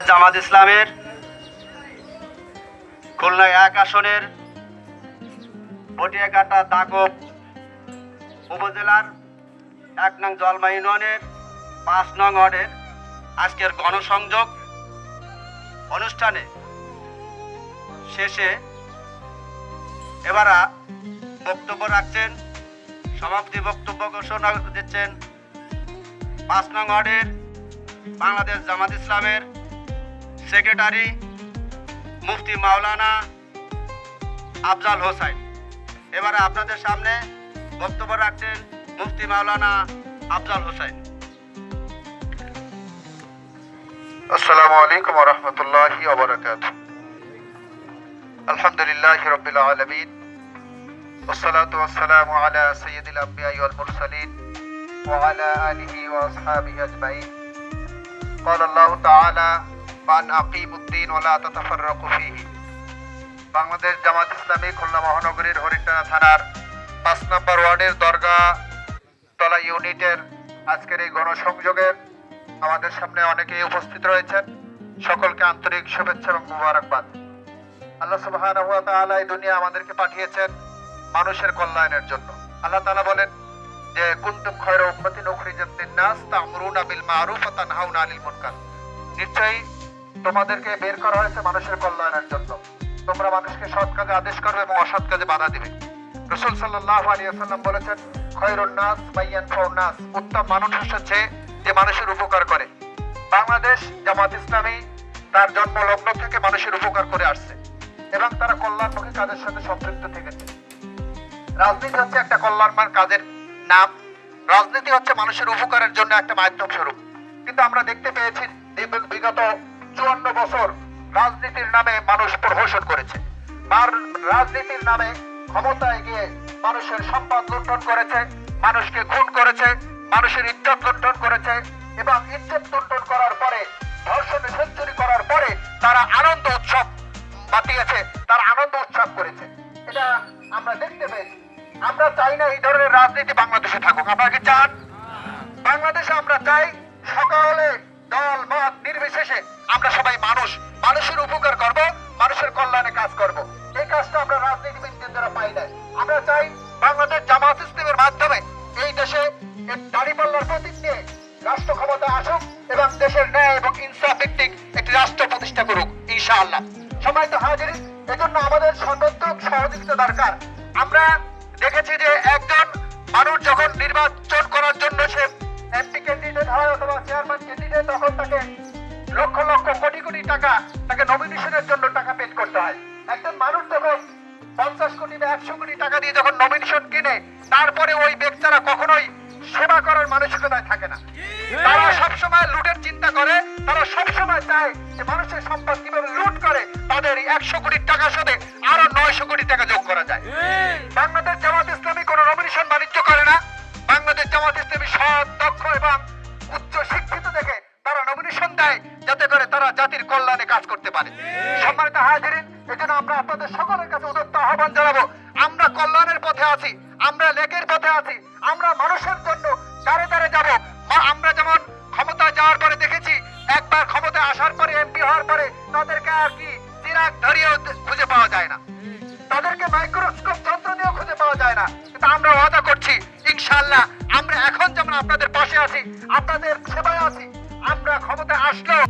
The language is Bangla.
জামাত ইসলামের খুলনা 1 আসনের বটিয়াঘাটা দাগব উপজেলার 1 নং জলমা ইউনিয়নের 5 নং ওয়ার্ডের আজকের গণসংযোগ অনুষ্ঠানে শেষে এবারা বক্তব্য রাখছেন, সমাপ্তি বক্তব্য ঘোষণা দিচ্ছেন 5 নং ওয়ার্ডের বাংলাদেশ জামাত ইসলামের সেক্রেটারি মুফতি মাওলানা আফজাল হোসেন। এবারে আপনাদের সামনে বক্তব্য রাখছেন মুফতি মাওলানা আফজাল হোসেন। আসসালামু আলাইকুম ওয়া রাহমাতুল্লাহি ওয়া বারাকাতুহু। আলহামদুলিল্লাহি রাব্বিল আলামিন ওয়াসসালাতু ওয়াসসালামু আলা সাইয়্যিদিল আমবিয়া ওয়াল মুরসালিন ওয়া আলা আলিহি ওয়া আসহাবিহি আজমাইন। قال الله تعالى وأن أقيموا الدين ولا تتفرقوا فيه। বাংলাদেশ জামাত ইসলামী খুলনা মহানগরীর হরিণটানা থানার 5 নম্বর ওয়ার্ডের দরগা তলা ইউনিটের আজকের এই গণসংযোগের আমাদের সামনে অনেকেই উপস্থিত রয়েছেন। সকলকে আন্তরিক শুভেচ্ছা এবং মুবারকবাদ। আল্লাহ সুবহানাহু ওয়া তাআলা এই দুনিয়া আমাদেরকে পাঠিয়েছেন মানুষের কল্যাণের জন্য। আল্লাহ তাআলা বলেন যে কুনতুম খায়রা উম্মাতিন উখরিজাত লিন-নাস তা'মুরুনা বিল মা'রুফ ওয়া তানহাউনা আনিল মুনকার। নিশ্চয়ই তোমাদেরকে বের করা হয়েছে মানুষের কল্যাণের জন্য। তোমরা মানুষকে সৎ কাজে আদেশ করবে এবং অসৎ কাজে বাধা দিবে। রাসূল সাল্লাল্লাহু আলাইহি ওয়াসাল্লাম বলেছেন, খায়রুন নাস মাইয়ানফাউন নাস। উত্তম মানুষ হচ্ছে যে মানুষের উপকার করে। বাংলাদেশ জামাত ইসলামী তার জন্মলগ্ন থেকে মানুষের উপকার করে আসছে এবং তারা কল্যাণমুখী কাজের সাথে সম্পৃক্ত থেকেছে। রাজনীতি হচ্ছে একটা কল্যাণময় কাজের নাম। রাজনীতি হচ্ছে মানুষের উপকারের জন্য একটা মাধ্যম স্বরূপ। কিন্তু আমরা দেখতে পেয়েছি বিগত 54 বছর রাজনীতির নামে মানুষ প্রহসন করেছে, আর রাজনীতির নামে ক্ষমতায় গিয়ে মানুষের সম্পদ লুণ্ঠন করেছে, মানুষকে খুন করেছে, মানুষের ইজ্জত লুণ্ঠন করেছে এবং ইজ্জত লুণ্ঠন করার পরে ধর্ষণে সেঞ্চুরি করার পরে তারা আনন্দ উৎসব বাতিয়েছে, তারা আনন্দ উৎসব করেছে। এটা আমরা দেখতে পেয়েছি। আমরা চাই না এই ধরনের রাজনীতি বাংলাদেশে থাকুক। আপনারা কি চান? বাংলাদেশে আমরা চাই সকলে দল মত নির্বিশেষে আমরা সবাই মানুষের উপকার করব, মানুষের কল্যাণে কাজ করব। এই কাজটা আমরা রাজনীতিবিদদের দ্বারা পাই না। আমরা চাই বাংলাদেশ জামাত ইসলামের মাধ্যমে এই দেশে দাঁড়িপাল্লার প্রতীক নিয়ে রাষ্ট্র ক্ষমতা আসুক এবং দেশের ন্যায় এবং ইনসাফ ভিত্তিক একটি রাষ্ট্র প্রতিষ্ঠা করুক ইনশাআল্লাহ। সম্মানিত হাজিরিন, এজন্য আমাদের সর্বোত্তম সহযোগিতা দরকার। আমরা দেখেছি যে একজন মানুষ যখন নির্বাচন করার জন্য সে এমপি ক্যান্ডিডেট হয় অথবা চেয়ারম্যান ক্যান্ডিডেট, তখন তাকে লক্ষ লক্ষ কোটি কোটি টাকা তাকে নমিনেশনের জন্য টাকা পেড করতে হয়। একজন মানুষ যখন 50 কোটি বা 100 কোটি টাকা দিয়ে যখন নমিনেশন কিনে, তারপরে ওই ব্যক্তিরা কখনোই সেবা করার মানসিকতায় থাকে না। তারা সবসময় লুটের চিন্তা করে, তারা সবসময় চায় যে মানুষের সম্পদ কিভাবে লুট করে তাদের 100 কোটি টাকার সাথে আরো 900 কোটি টাকা যোগ করা যায়। বাংলাদেশ জামাত ইসলামী কোনো নমিনেশন বাণিজ্য করে না। বাংলাদেশ জামাত ইসলামী সৎ, দক্ষ এবং উচ্চ শিক্ষিত দেখে তারা নমিনেশন দেয় যাতে করে তারা জাতির কল্যাণে কাজ করতে পারে। সম্মানিত হাজিরিন, এজন্য আমরা আপনাদের সকলের কাছে উদাত্ত আহ্বান জানাবো, আমরা কল্যাণের পথে আছি, আমরা লেকের পথে আছি, আমরা মানুষের জন্য দাঁড়ে দাঁড়ে যাব। আমরা যেমন ক্ষমতায় যাওয়ার পরে দেখেছি, একবার ক্ষমতায় আসার পরে এমপি হওয়ার পরে তাদেরকে আর কি চিরাগ ধরিয়েও খুঁজে পাওয়া যায় না, তাদেরকে মাইক্রোস্কোপ যন্ত্র দিয়েও খুঁজে পাওয়া যায় না। কিন্তু আমরা ওয়াদা করছি ইনশাআল্লাহ, আমরা এখন যেমন আপনাদের পাশে আছি, আপনাদের সেবায় আছি, আমরা ক্ষমতায় আসলেও